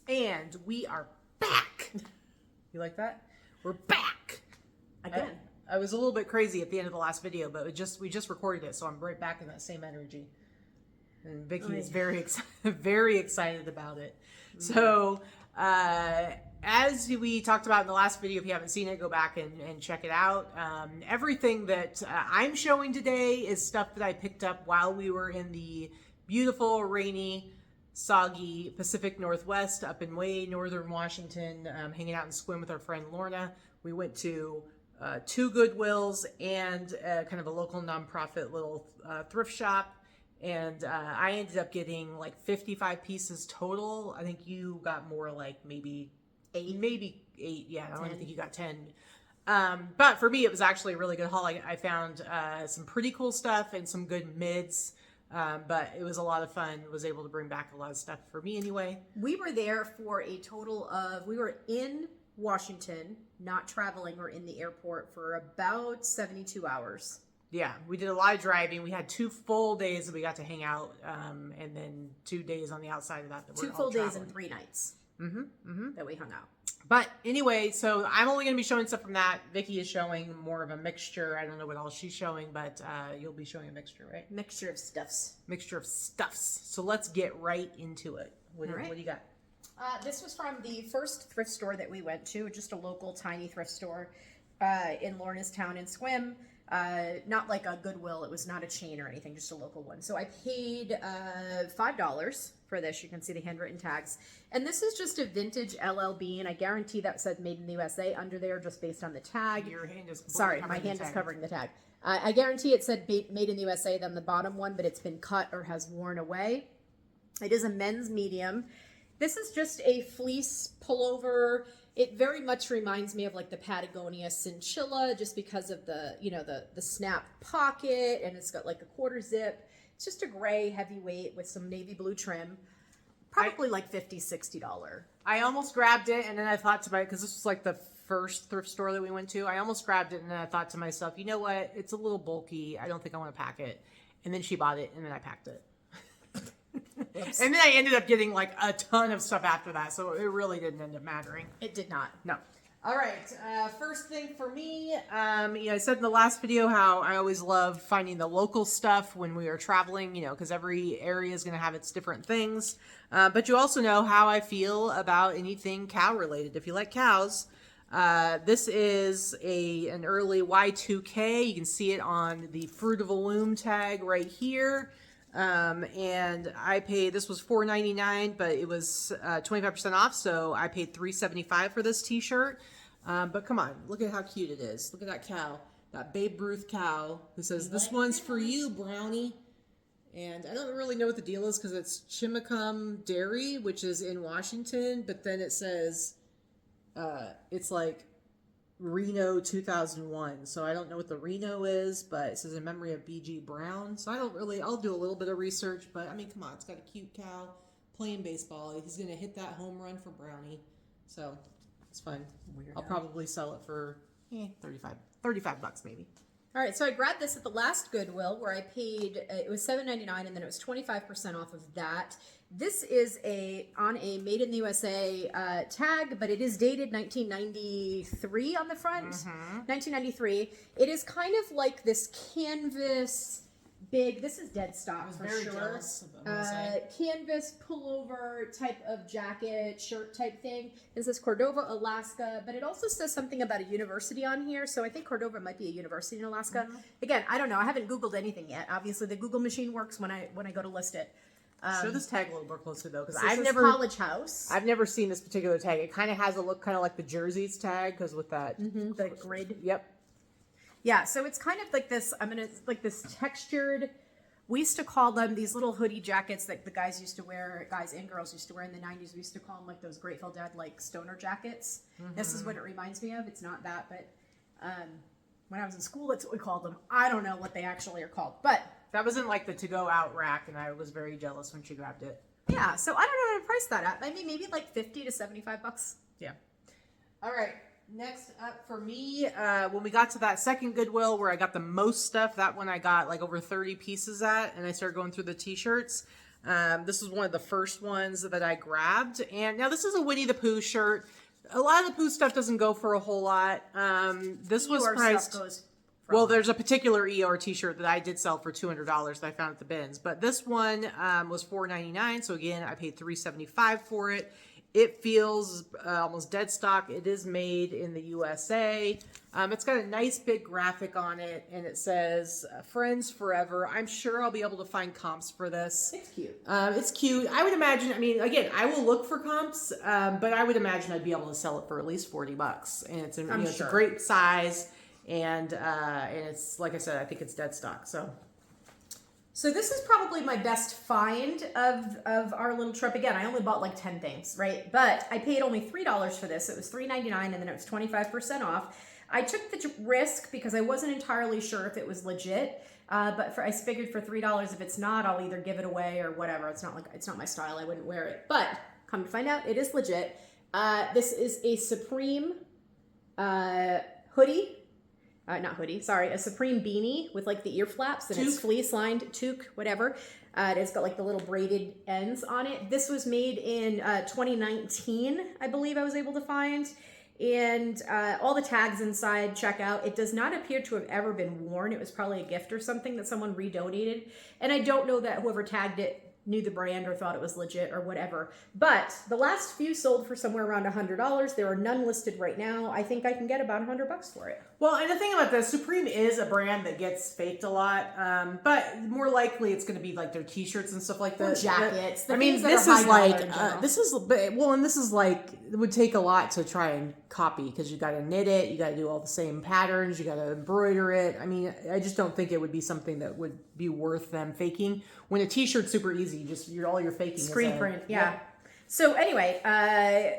And we are back. You like that? We're back. Again. I was a little bit crazy at the end of the last video, but we just recorded it, so I'm right back in that same energy. And Vikki is very excited about it. So, as we talked about in the last video, if you haven't seen it, go back and check it out. Everything that I'm showing today is stuff that I picked up while we were in the beautiful, rainy, soggy Pacific Northwest up in way northern Washington, hanging out in Sequim with our friend Lorna. We went to 2 Goodwills and kind of a local nonprofit little thrift shop. And I ended up getting like 55 pieces total. I think you got more, like maybe 8. Yeah, I don't even think you got 10. But for me, it was actually a really good haul. I found some pretty cool stuff and some good mids. But it was a lot of fun. Was able to bring back a lot of stuff for me anyway. We were there for a total of, we were in Washington, not traveling or in the airport for about 72 hours. Yeah, we did a lot of driving. We had 2 full days that we got to hang out, and then 2 days on the outside of that. 2 full days and 3 nights that we hung out. But anyway, so I'm only going to be showing stuff from that. Vikki is showing more of a mixture. I don't know what else she's showing, but you'll be showing a mixture, right? Mixture of stuffs. Mixture of stuffs. So let's get right into it. What do you got? This was from the first thrift store that we went to, just a local tiny thrift store in Lorna's town in Sequim. Not like a Goodwill. It was not a chain or anything, just a local one. So I paid $5 for this. You can see the handwritten tags. And this is just a vintage LL Bean. I guarantee that said made in the USA under there just based on the tag. Your hand is Sorry, my hand is covering the tag. I guarantee it said made in the USA than the bottom one, but it's been cut or has worn away. It is a men's medium. This is just a fleece pullover. It very much reminds me of like the Patagonia cinchilla just because of the, you know, the snap pocket, and it's got like a quarter zip. It's just a gray heavyweight with some navy blue trim. Probably like $50, $60. I almost grabbed it, and then I thought to myself, because this was like the first thrift store that we went to, I almost grabbed it, and then I thought to myself, you know what? It's a little bulky. I don't think I want to pack it. And then she bought it, and then I packed it. And then I ended up getting like a ton of stuff after that, so it really didn't end up mattering. It did not. No. All right. First thing for me, I said in the last video how I always love finding the local stuff when we are traveling, because every area is going to have its different things. But you also know how I feel about anything cow related. If you like cows, this is an early Y2K. You can see it on the Fruit of a Loom tag right here. And I paid, this was $4.99, but it was 25% off, so I paid $3.75 for this t-shirt. But come on, look at how cute it is. Look at that cow, that Babe Ruth cow who says, "This one's for you, Brownie." And I don't really know what the deal is because it's Chimicum Dairy, which is in Washington, but then it says it's like Reno 2001, so I don't know what the Reno is, but it says in memory of B.G. Brown. So I'll do a little bit of research, but I mean, come on, it's got a cute cow playing baseball. He's gonna hit that home run for Brownie, so it's fun. Weirdo. I'll probably sell it for $35 maybe. All right, so I grabbed this at the last Goodwill where I paid, it was $7.99, and then it was 25% off of that. This is on a Made in the USA tag, but it is dated 1993 on the front. 1993. It is kind of like this canvas big, this is dead stock for sure. Jealous of canvas pullover type of jacket, shirt type thing. It says Cordova, Alaska, but it also says something about a university on here. So I think Cordova might be a university in Alaska. Again, I don't know. I haven't Googled anything yet. Obviously, the Google machine works when I go to list it. Show this tag a little more closely though, because College House. I've never seen this particular tag. It kind of has a look kind of like the Jerseys tag, because with that the grid. Yep. Yeah, so it's kind of like this. Like this textured. We used to call them these little hoodie jackets that the guys used to wear, guys and girls used to wear in the 90s. We used to call them like those Grateful Dead like stoner jackets. This is what it reminds me of. It's not that, but when I was in school, that's what we called them. I don't know what they actually are called, but that was in like the to-go out rack, and I was very jealous when she grabbed it. Yeah, so I don't know how to price that at. I mean, maybe like $50 to $75. Yeah. All right. Next up for me, when we got to that second Goodwill where I got the most stuff, that one I got like over 30 pieces at, and I started going through the t-shirts. This was one of the first ones that I grabbed. And now this is a Winnie the Pooh shirt. A lot of the Pooh stuff doesn't go for a whole lot. This was priced... Well, there's a particular ER t-shirt that I did sell for $200 that I found at the bins. But this one was $4.99. So again, I paid $3.75 for it. It feels almost dead stock. It is made in the USA. It's got a nice big graphic on it, and it says "Friends Forever." I'm sure I'll be able to find comps for this. It's cute. It's cute. I would imagine. I mean, again, I will look for comps, but I would imagine I'd be able to sell it for at least $40. And it's it's a great size, and it's like I said, I think it's dead stock. So this is probably my best find of our little trip. Again, I only bought like 10 things, right? But I paid only $3 for this. It was $3.99 and then it was 25% off. I took the risk because I wasn't entirely sure if it was legit. But I figured for $3, if it's not, I'll either give it away or whatever. It's not my style. I wouldn't wear it. But come to find out, it is legit. This is a Supreme hoodie. A Supreme beanie with like the ear flaps and it's fleece lined, toque, whatever. It's got like the little braided ends on it. This was made in 2019, I believe I was able to find. And all the tags inside, check out. It does not appear to have ever been worn. It was probably a gift or something that someone redonated. And I don't know that whoever tagged it knew the brand or thought it was legit or whatever. But the last few sold for somewhere around $100. There are none listed right now. I think I can get about $100 for it. Well, and the thing about this, Supreme is a brand that gets faked a lot, but more likely it's going to be like their t-shirts and stuff like that. Or jackets. This is like, it would take a lot to try and copy because you got to knit it, you got to do all the same patterns, you got to embroider it. I mean, I just don't think it would be something that would be worth them faking. When a t-shirt's super easy, all you're faking screen is print. Yeah. So anyway,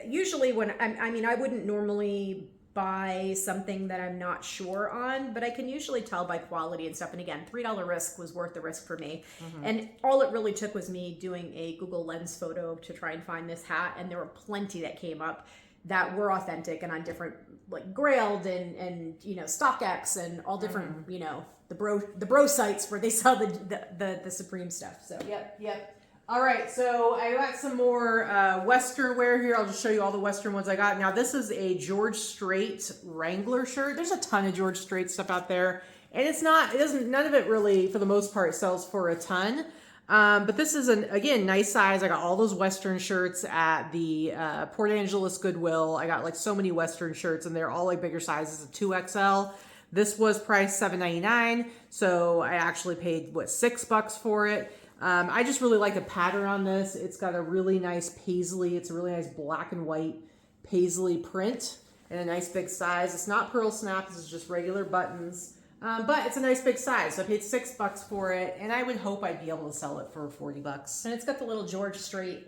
usually when I wouldn't normally buy something that I'm not sure on, but I can usually tell by quality and stuff. And again, $3 risk was worth the risk for me. Mm-hmm. And all it really took was me doing a Google Lens photo to try and find this hat. And there were plenty that came up that were authentic and on different, like Grailed and StockX and all different, the bro sites where they sell the Supreme stuff. So Yep. All right, so I got some more Western wear here. I'll just show you all the Western ones I got. Now, this is a George Strait Wrangler shirt. There's a ton of George Strait stuff out there, and none of it really, for the most part, sells for a ton. But this is again, nice size. I got all those Western shirts at the Port Angeles Goodwill. I got like so many Western shirts, and they're all like bigger sizes, a 2XL. This was priced $7.99, so I actually paid $6 for it. I just really like the pattern on this. It's got a really nice paisley. It's a really nice black and white paisley print and a nice big size. It's not pearl snap. This is just regular buttons. But it's a nice big size. So I paid $6 for it, and I would hope I'd be able to sell it for $40. And it's got the little George Strait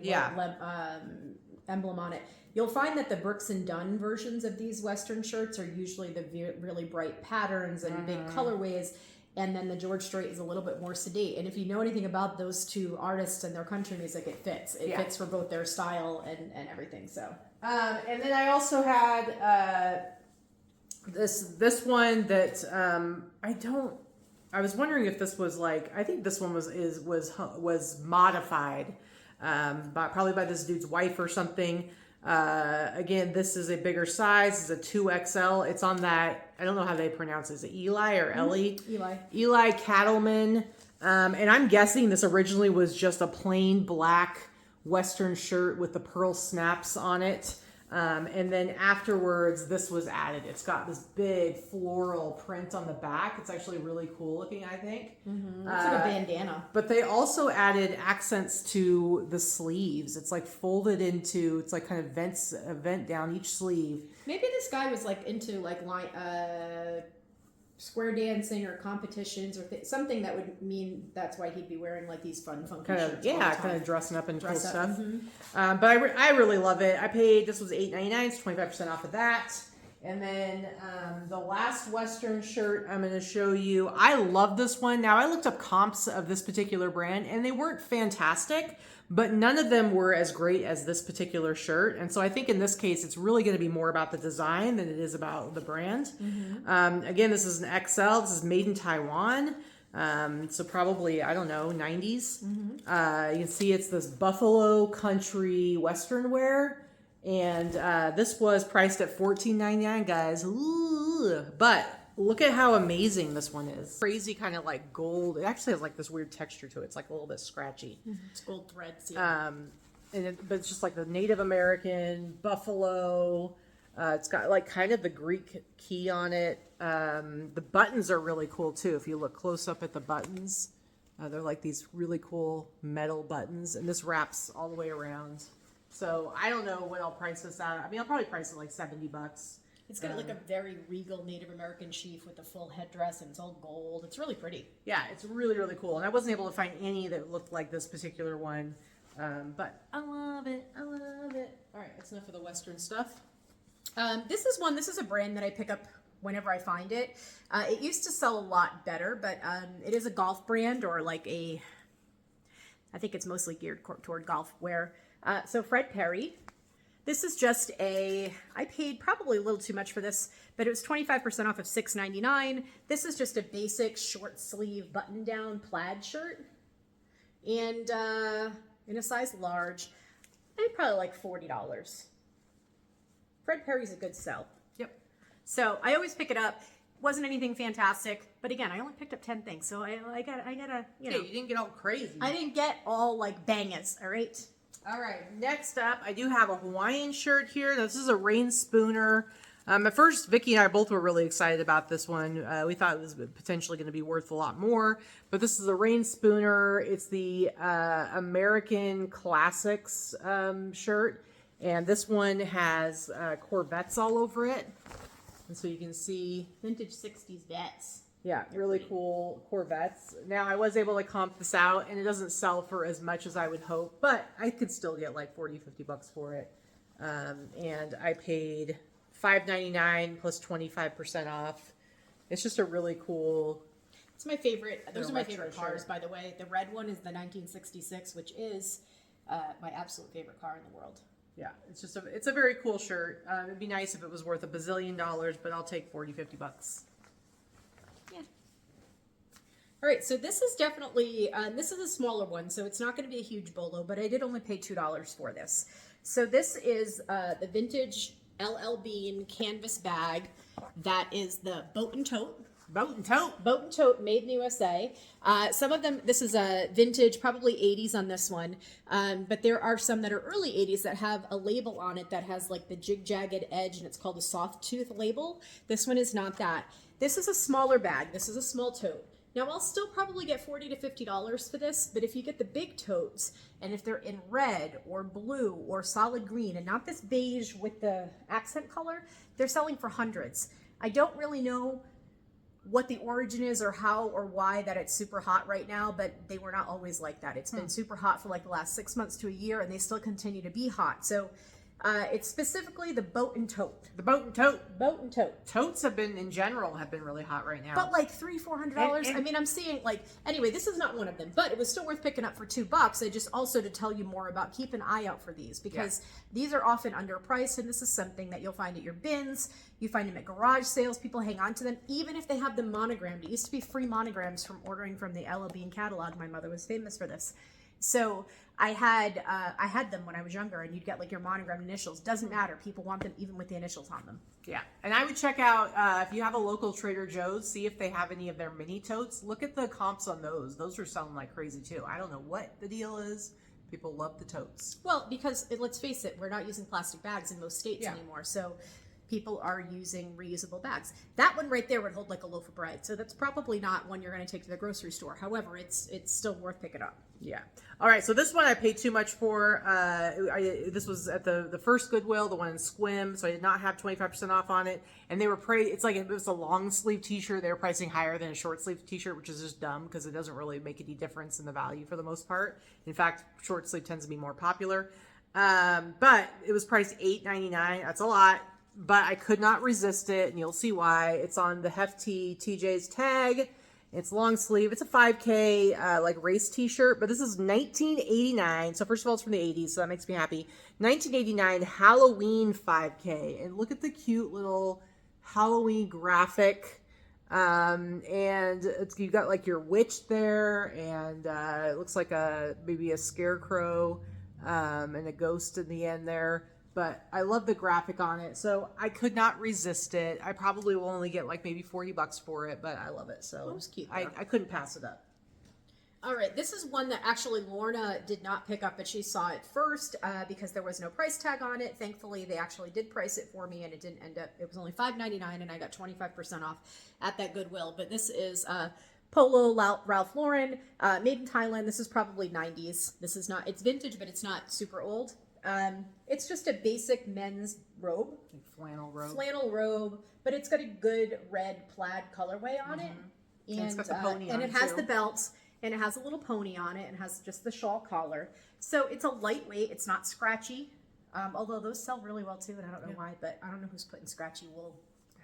emblem on it. You'll find that the Brooks and Dunn versions of these Western shirts are usually the really bright patterns and big colorways. And then the George Strait is a little bit more sedate. And if you know anything about those two artists and their country music, it fits. It fits for both their style and everything. So, and then I also had this one that I was wondering if this was I think this one was modified, probably by this dude's wife or something. Again, this is a bigger size. It's a 2XL. It's on that, I don't know how they pronounce it. Is it Eli or Ellie? Eli Cattman. And I'm guessing this originally was just a plain black Western shirt with the pearl snaps on it. And then afterwards, this was added. It's got this big floral print on the back. It's actually really cool looking, I think. Mm-hmm. It's like a bandana. But they also added accents to the sleeves. It's like folded into, it's like kind of a vent down each sleeve. Maybe this guy was into square dancing or competitions or something that would mean that's why he'd be wearing these fun funky shirts. Kind of dressing up in cool stuff. Mm-hmm. But I really love it. This was $8.99, so 25% off of that. And then the last Western shirt I'm going to show you. I love this one. Now, I looked up comps of this particular brand, and they weren't fantastic, but none of them were as great as this particular shirt. And so I think in this case, it's really going to be more about the design than it is about the brand. Mm-hmm. Again, this is an XL. This is made in Taiwan. So probably, I don't know, 90s. You can see it's this buffalo country western wear. And this was priced at $14.99, guys. Ooh. But look at how amazing this one is. Crazy kind of like gold. It actually has like this weird texture to it. It's like a little bit scratchy. It's gold threads. Yeah. But it's just like the Native American buffalo. It's got like kind of the Greek key on it. The buttons are really cool too. If you look close up at the buttons, they're like these really cool metal buttons, and this wraps all the way around. So I don't know what I'll price this at. I mean, I'll probably price it like $70. It's got like a very regal Native American chief with the full headdress, and it's all gold. It's really pretty. Yeah, it's really, really cool. And I wasn't able to find any that looked like this particular one. But I love it. I love it. All right, that's enough of the Western stuff. This is a brand that I pick up whenever I find it. It used to sell a lot better, but it is a golf brand, or like I think it's mostly geared toward golf wear. So Fred Perry. This is just I paid probably a little too much for this, but it was 25% off of $6.99. This is just a basic short sleeve button down plaid shirt. And in a size large, I paid probably like $40. Fred Perry's a good sell. Yep. So I always pick it up. Wasn't anything fantastic, but again, I only picked up 10 things, so I gotta, you know. Yeah, you didn't get all crazy. I didn't get all like bangers, all right? All right, next up, I do have a Hawaiian shirt here. This is a rain spooner. At first, Vikki and I both were really excited about this one. We thought it was potentially going to be worth a lot more, but this is a rain spooner. It's the American Classics shirt, and this one has Corvettes all over it. And so you can see Vintage 60s vets. yeah, really cool Corvettes. Now, I was able to comp this out, and it doesn't sell for as much as I would hope, but I could still get like $40-50 for it. And I paid $5.99 plus 25% off. It's just a really cool. It's my favorite. Those are my retro favorite cars, shirt. by the way. The red one is the 1966, which is my absolute favorite car in the world. Yeah, it's a very cool shirt. It'd be nice if it was worth $1 bazillion, but I'll take $40-50. Yeah. All right, so this is definitely, this is a smaller one, so it's not going to be a huge bolo, but I did only pay $2 for this. So this is the vintage LL Bean canvas bag. That is the boat and tote. Boat and tote. Boat and tote, made in the USA. Some of them, this is a vintage, probably 80s on this one. But there are some that are early 80s that have a label on it that has like the jig-jagged edge, and it's called a soft tooth label. This one is not that. This is a smaller bag. This is a small tote. Now, I'll still probably get $40 to $50 for this, but if you get the big totes, and if they're in red or blue or solid green, and not this beige with the accent color, they're selling for hundreds. I don't really know what the origin is or how or why that it's super hot right now, but they were not always like that. It's been super hot for like the last 6 months to a year, and they still continue to be hot. So it's specifically the boat and tote. The boat and tote. Boat and tote. Totes have been, in general, have been really hot right now. But like $300-400. And- I mean, I'm seeing like, anyway, this is not one of them, but it was still worth picking up for $2. I just also to tell you more about, keep an eye out for these, because these are often underpriced, and this is something that you'll find at your bins. You find them at garage sales. People hang on to them, even if they have them monogrammed. It used to be free monograms from ordering from the Ella Bean catalog. My mother was famous for this. So I had them when I was younger, and you'd get like your monogrammed initials. Doesn't matter. People want them even with the initials on them. Yeah, and I would check out, if you have a local Trader Joe's, see if they have any of their mini totes. Look at the comps on those. Those are selling like crazy too. I don't know what the deal is. People love the totes. Well, because let's face it, we're not using plastic bags in most states anymore. So people are using reusable bags. That one right there would hold like a loaf of bread. So that's probably not one you're going to take to the grocery store. However, it's still worth picking up. Yeah. All right. So this one I paid too much for. This was at the first Goodwill, the one in Squim. So I did not have 25% off on it. And they were it's like, if it was a long sleeve t-shirt, they were pricing higher than a short sleeve t-shirt, which is just dumb because it doesn't really make any difference in the value for the most part. In fact, short sleeve tends to be more popular. But it was priced $8.99. That's a lot. But I could not resist it, and you'll see why. It's on the Hefty TJ's tag. It's long sleeve. It's a 5K like race t-shirt, but this is $19.89. So first of all, it's from the 80s, so that makes me happy. $19.89 Halloween 5K. And look at the cute little Halloween graphic And you got like your witch there, and it looks like maybe a scarecrow, and a ghost in the end there. But I love the graphic on it, so I could not resist it. I probably will only get like maybe $40 for it, but I love it. So That was cute, I couldn't pass it up. All right, this is one that actually Lorna did not pick up, but she saw it first because there was no price tag on it. Thankfully, they actually did price it for me, and it didn't end up, it was only $5.99, and I got 25% off at that Goodwill. But this is Polo Ralph Lauren, made in Thailand. This is probably 90s. This is not, it's vintage, but it's not super old. It's just a basic men's robe. Flannel robe. Flannel robe, but it's got a good red plaid colorway on it. And it's got the pony on and it, it has too. the belts. And it has a little pony on it and has just the shawl collar. So it's a lightweight. It's not scratchy. Although those sell really well too, and I don't know why, but I don't know who's putting scratchy wool.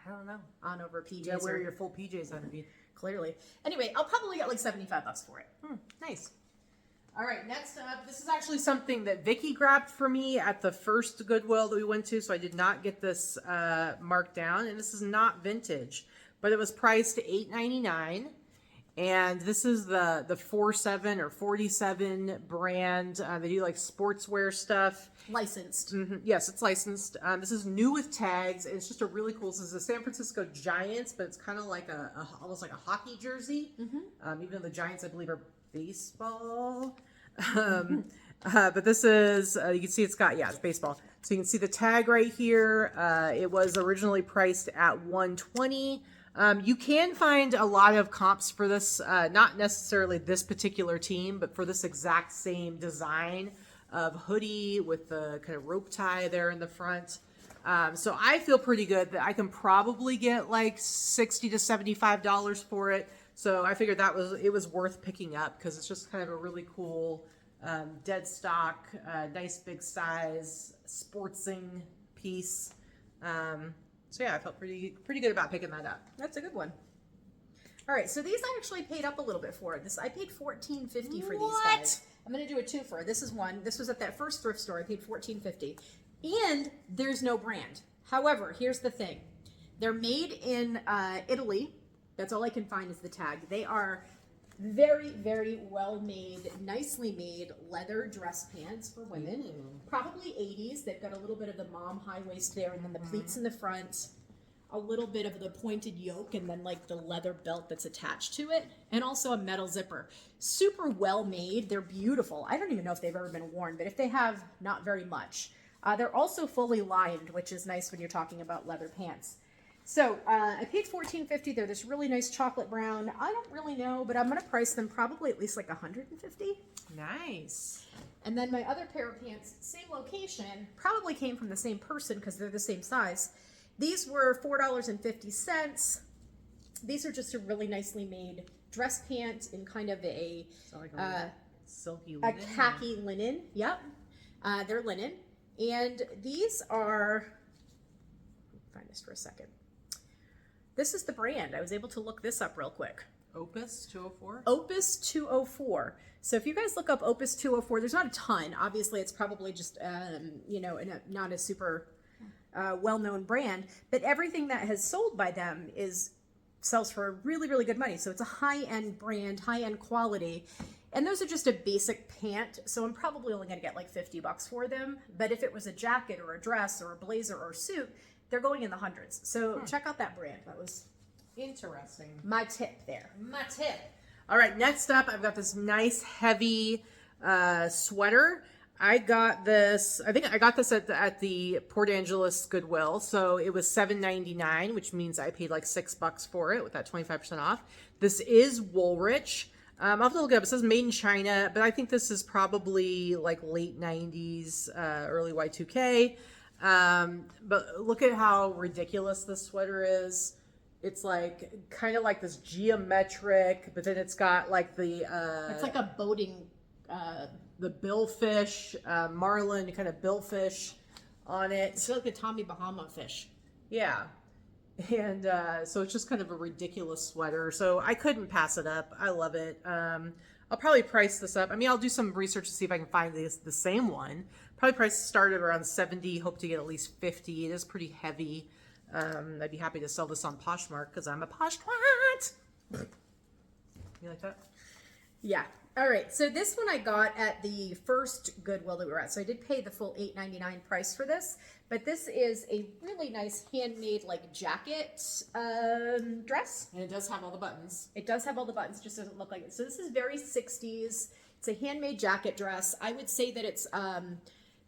I don't know. On over PJs. Yeah, wear your full PJs underneath. Clearly. Anyway, I'll probably get like $75 for it. Nice. All right, next up, this is actually something that Vikki grabbed for me at the first Goodwill that we went to, so I did not get this marked down. And this is not vintage, but it was priced $8.99. And this is the 47 or 47 brand. They do like sportswear stuff. Licensed. Yes, it's licensed. This is new with tags. And it's just a really cool. This is the San Francisco Giants, but it's kind of like almost like a hockey jersey. Even though the Giants, I believe, are baseball. But this is, you can see it's baseball. So you can see the tag right here. It was originally priced at $120. You can find a lot of comps for this, not necessarily this particular team, but for this exact same design of hoodie with the kind of rope tie there in the front. So I feel pretty good that I can probably get like $60 to $75 for it. So I figured it was worth picking up because it's just kind of a really cool dead stock, nice big size, sportsing piece. So yeah, I felt pretty good about picking that up. That's a good one. All right, so these I actually paid up a little bit for. I paid $14.50 for these guys. I'm gonna do a twofer. This is one. This was at that first thrift store. I paid $14.50, and there's no brand. However, here's the thing: they're made in Italy. That's all I can find is the tag. They are very, very well made, nicely made leather dress pants for women. Probably 80s. They've got a little bit of the mom high waist there, and then the pleats in the front, a little bit of the pointed yoke, and then like the leather belt that's attached to it, and also a metal zipper. Super well made. They're beautiful. I don't even know if they've ever been worn, but if they have, not very much. They're also fully lined, which is nice when you're talking about leather pants. So I paid $14.50. They're this really nice chocolate brown. I don't really know, but I'm going to price them probably at least like $150. Nice. And then my other pair of pants, same location, probably came from the same person because they're the same size. These were $4.50. These are just a really nicely made dress pant in kind of a silky linen. A khaki linen. Yep. They're linen. And these are, find this for a second. This is the brand. I was able to look this up real quick. Opus 204? Opus 204. So if you guys look up Opus 204, there's not a ton. Obviously, it's probably just, not a super well-known brand. But everything that has sold by them sells for really, really good money. So it's a high-end brand, high-end quality. And those are just a basic pant. So I'm probably only going to get like $50 for them. But if it was a jacket or a dress or a blazer or a suit, they're going in the hundreds. So check out that brand. That was interesting. my tip there. My tip. All right, next up, I've got this nice heavy sweater. I got this, I think I got this at the Port Angeles Goodwill. So it was $7.99, which means I paid like $6 for it with that 25% off. This is Woolrich. I'll have to look it up. It says made in China, but I think this is probably like late 90s, early Y2K. But look at how ridiculous this sweater is. It's like kind of like this geometric, but then it's got like the it's like a boating the billfish, marlin kind of billfish on it. It's like a Tommy Bahama fish. Yeah. And so it's just kind of a ridiculous sweater. So I couldn't pass it up. I love it. I'll probably price this up. I mean, I'll do some research to see if I can find the same one. Probably price started around $70. Hope to get at least $50. It is pretty heavy. I'd be happy to sell this on Poshmark because I'm a Posh twat. You like that? Yeah. All right. So this one I got at the first Goodwill that we were at. So I did pay the full $8.99 price for this, but this is a really nice handmade like jacket dress. And it does have all the buttons. It does have all the buttons, just doesn't look like it. So this is very 60s. It's a handmade jacket dress. I would say that it's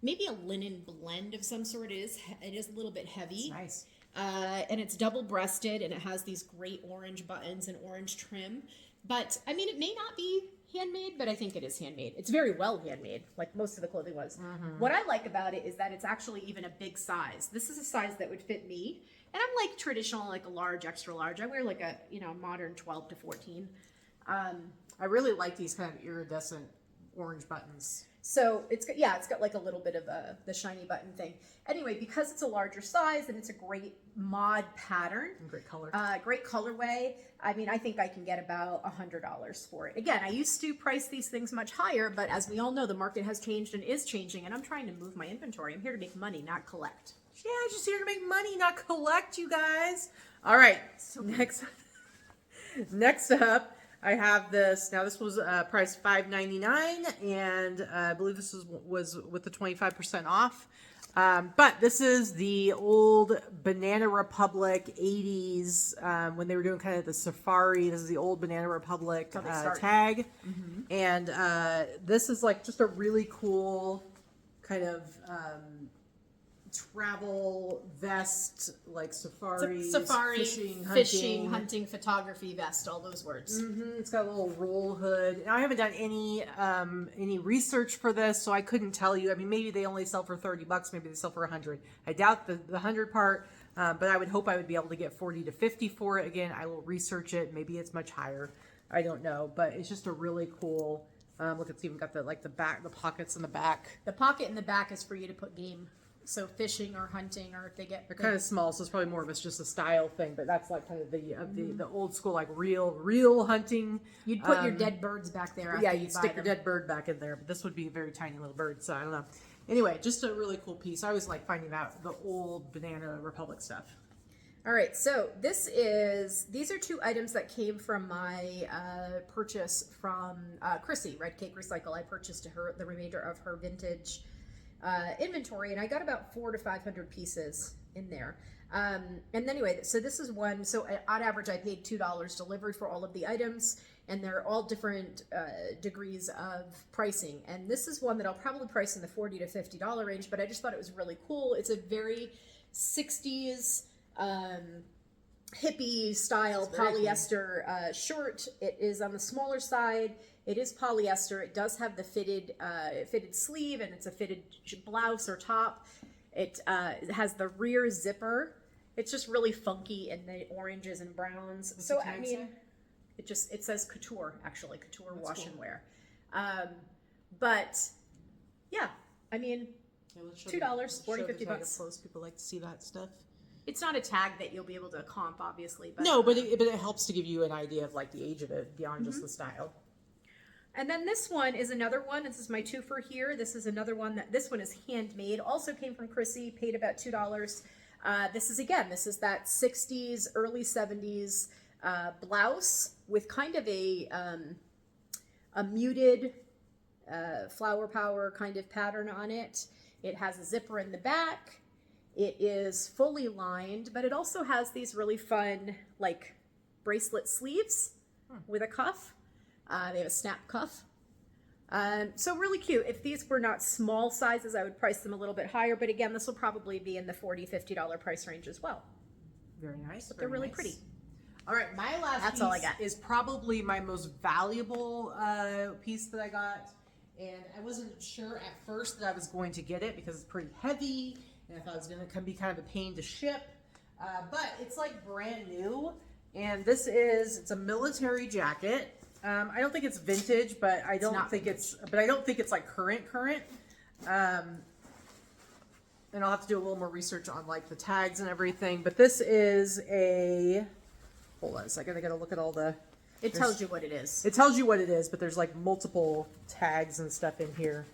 maybe a linen blend of some sort. It is a little bit heavy. It's nice. And it's double-breasted, and it has these great orange buttons and orange trim. But, I mean, it may not be handmade, but I think it is handmade. It's very well handmade, like most of the clothing was. What I like about it is that it's actually even a big size. This is a size that would fit me. And I'm like traditional, like a large, extra large. I wear like a, modern 12 to 14. I really like these kind of iridescent orange buttons. So it's got like a little bit of the shiny button thing. Anyway, because it's a larger size and it's a great mod pattern, And great color. great colorway. I mean, I think I can get about $100 for it. Again, I used to price these things much higher, but as we all know, the market has changed and is changing, and I'm trying to move my inventory. I'm here to make money, not collect. Yeah, just here to make money, not collect, you guys. All right. So next up, I have this. Now, this was priced $5.99, and I believe this was with the 25% off. But this is the old Banana Republic 80s when they were doing kind of the safari. This is the old Banana Republic tag. And this is like just a really cool kind of travel vest, like safari, fishing, hunting, photography vest, all those words. It's got a little roll hood. Now, I haven't done any research for this, so I couldn't tell you. I mean, maybe they only sell for $30, maybe they sell for $100. I doubt the $100 part, but I would hope I would be able to get $40 to $50 for it. Again, I will research it. Maybe it's much higher. I don't know, but it's just a really cool. Look, it's even got the pockets in the back. The pocket in the back is for you to put game. So fishing or hunting, or if they get... They're kind of small, so it's probably more of it's just a style thing, but that's like kind of the old school, like real hunting. You'd put your dead birds back there after you'd stick your dead bird back in there, but this would be a very tiny little bird, so I don't know. Anyway, just a really cool piece. I always like finding out the old Banana Republic stuff. All right, so these are two items that came from my purchase from Chrissy, Red Cake Recycle. I purchased the remainder of her vintage inventory, and I got about 400 to 500 pieces in there. And anyway, so this is one. So on average, I paid $2 delivery for all of the items, and they're all different degrees of pricing. And this is one that I'll probably price in the $40 to $50 range, but I just thought it was really cool. It's a very 60s hippie style polyester shirt. It is on the smaller side. It is polyester. It does have the fitted sleeve, and it's a fitted blouse or top. It has the rear zipper. It's just really funky in the oranges and browns. What's so the tag I mean, say? it says couture, actually, couture That's wash cool. and wear. But yeah, I mean, $2, $40, $50. Close. People like to see that stuff. It's not a tag that you'll be able to comp, obviously. But No, but it helps to give you an idea of like the age of it beyond just the style. And then this one is another one. This is my two for here. This is another one this one is handmade. Also came from Chrissy. Paid about $2. This is that 60s, early 70s blouse with kind of a muted flower power kind of pattern on it. It has a zipper in the back. It is fully lined, but it also has these really fun like bracelet sleeves with a cuff. They have a snap cuff. So really cute. If these were not small sizes, I would price them a little bit higher. But again, this will probably be in the $40, $50 price range as well. Very nice. But they're really pretty. All right, my last piece all I got. is probably my most valuable piece that I got. And I wasn't sure at first that I was going to get it because it's pretty heavy. And I thought it was going to be kind of a pain to ship. But it's like brand new. And it's a military jacket. I don't think it's vintage, but I don't think it's like current. And I'll have to do a little more research on like the tags and everything. But this is hold on a second. I got to look at all the. It tells you what it is. It tells you what it is, but there's like multiple tags and stuff in here.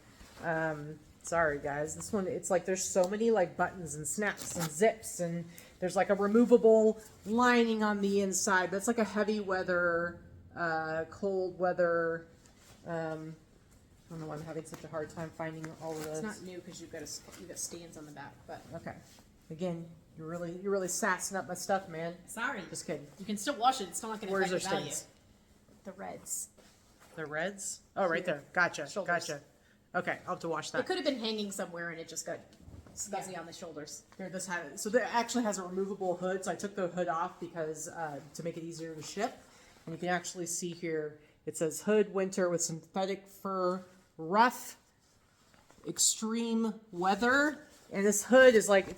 Sorry guys, this one, it's like there's so many like buttons and snaps and zips, and there's like a removable lining on the inside. That's like a heavy weather, cold weather. I don't know why I'm having such a hard time finding all of this. It's not new because you've got stands on the back, but Okay. Again, you're really sassing up my stuff, man. sorry. Just kidding. You can still wash it. It's not going to Where's affect their the value. stains? The reds. The reds? Oh, right there. Gotcha. Shoulders. Gotcha. Okay, I'll have to wash that. It could have been hanging somewhere and it just got scuzzy on the shoulders. Here, this has, so it actually has a removable hood. So I took the hood off because to make it easier to ship. And you can actually see here, it says hood winter with synthetic fur, rough, extreme weather. And this hood is like,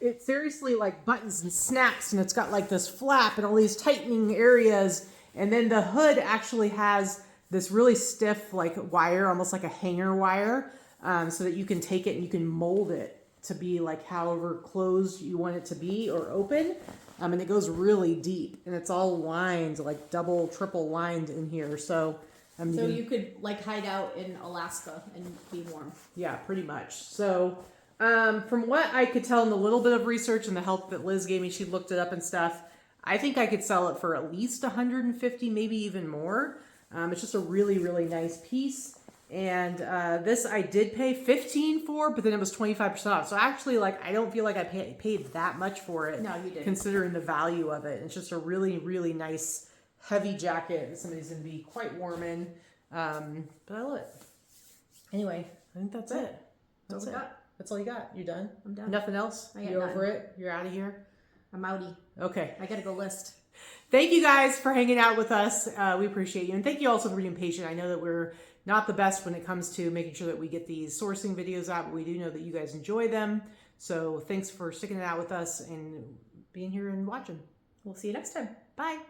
it's seriously like buttons and snaps, and it's got like this flap and all these tightening areas. And then the hood actually has this really stiff like wire, almost like a hanger wire, so that you can take it and you can mold it to be like however closed you want it to be or open. And it goes really deep, and it's all lined, like double, triple lined in here. So, So you could like hide out in Alaska and be warm. yeah, pretty much. So, from what I could tell in the little bit of research and the help that Liz gave me, she looked it up and stuff. I think I could sell it for at least 150, maybe even more. It's just a really nice piece. And this I did pay $15 for, but then it was 25% off. So actually, like, I don't feel like I paid that much for it. No, you didn't. Considering the value of it. It's just a really nice heavy jacket that somebody's going to be quite warm in. But I love it. Anyway, I think that's it. That's all we it. got. That's all you got. You done? I'm done. Nothing else? I got You over none. it? You're out of here? I'm outie. Okay. I gotta go list. Thank you guys for hanging out with us. We appreciate you. And thank you also for being patient. I know that we're not the best when it comes to making sure that we get these sourcing videos out, but we do know that you guys enjoy them. So thanks for sticking it out with us and being here and watching. We'll see you next time. Bye.